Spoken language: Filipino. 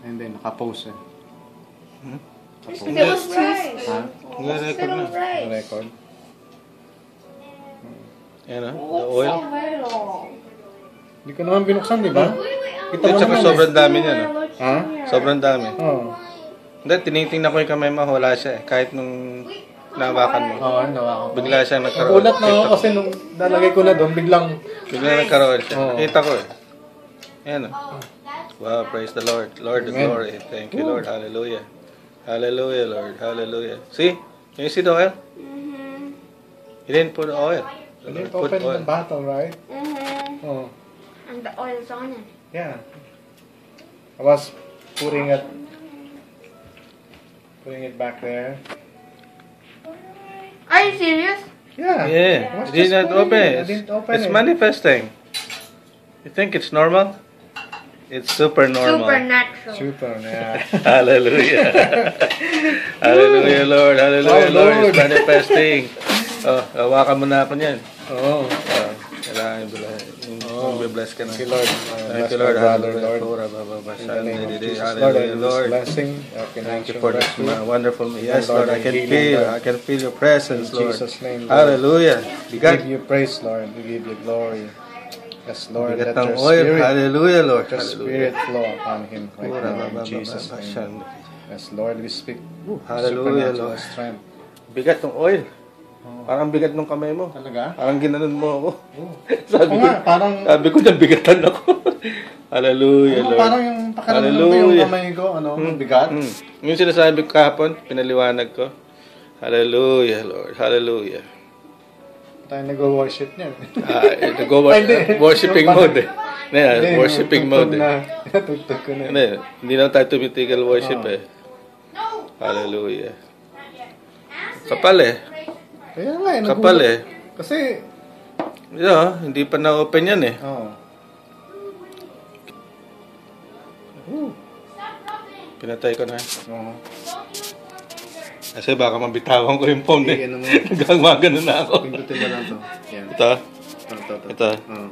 Hindi, nakapose eh. It was right. Ha? Nag-record na. Record. Yan o, the oil. Hindi ko naman binuksan, di ba? Kita At mo saka naman. sobrang dami niya, no? Ha? Sobrang dami. Oo. Hindi, tinitingnan ko yung kamay mo, wala siya eh. Kahit nung nawakan mo. Oo, nawakan ko. Bigla siyang nagkaroon. Nagulat na ako kasi nung nalagay ko na doon, biglang... Bigla nagkaroon siya. Oo. Nakita ko eh. Yan o. Wow, praise the Lord. Lord of Amen. glory. Thank you, Lord. Hallelujah. Hallelujah, Lord. Hallelujah. See? Can you see the oil? You didn't put oil. I didn't open the bottle, right? Oh, And the oil's on it. yeah. I was putting it back there. Are you serious? Yeah. Yeah. I was You did just not putting open it. I it. didn't open It's it. manifesting. You think it's normal? It's super normal. Supernatural. Super, yeah. Hallelujah. Hallelujah, Lord. Hallelujah, Oh, Lord. Lord. It's manifesting. Oh, hawakan mo na ako niyan. Oh, Kailangan bless ka na. thank you, Lord. Thank Bless you, Lord. my brother, Hallelujah. Lord. In the name of Jesus, Lord, I Hallelujah, give Lord. this blessing. Thank you for this wonderful. Yes, Lord, Lord. I can healing, feel. Lord. I can feel your presence, In Lord. Jesus' name, Lord. Hallelujah. We Bigat. give you praise, Lord. We give you glory. Yes, Lord, Bigat let ng your oil. spirit, Hallelujah, Lord. let your spirit Hallelujah. flow upon him right now in Jesus' name. Yes, Lord, we speak Hallelujah, supernatural Lord. strength. Bigat ng oil. Parang bigat ng kamay mo. Talaga? Parang ginanon mo ako. Oh. Sabi Oo ko, nga, parang... sabi ko nabigatan ako. Hallelujah, Ano, Lord. parang yung pakiramdam ko yung Hallelujah. kamay ko, ano, bigat. Yung sinasabi ko kahapon, pinaliwanag ko. Hallelujah, Lord. Hallelujah. Tayo nag-worship niyan. Go worshiping mode eh. Hindi, Worshiping yung mode tugtog eh. na, tugtog ko na. Hindi na tayo tumitigil worship eh. Hallelujah. Kapal eh. Kaya nga, Kapal eh. Kasi, Yeah, hindi pa na-open yan eh. oh. Pinatay ko na. Oo. Kasi baka mabitawan ko yung phone eh. Ano mo, Hanggang magano na ako. pindutin mo lang to. Yan. Ito. Ito. Ito. Oo.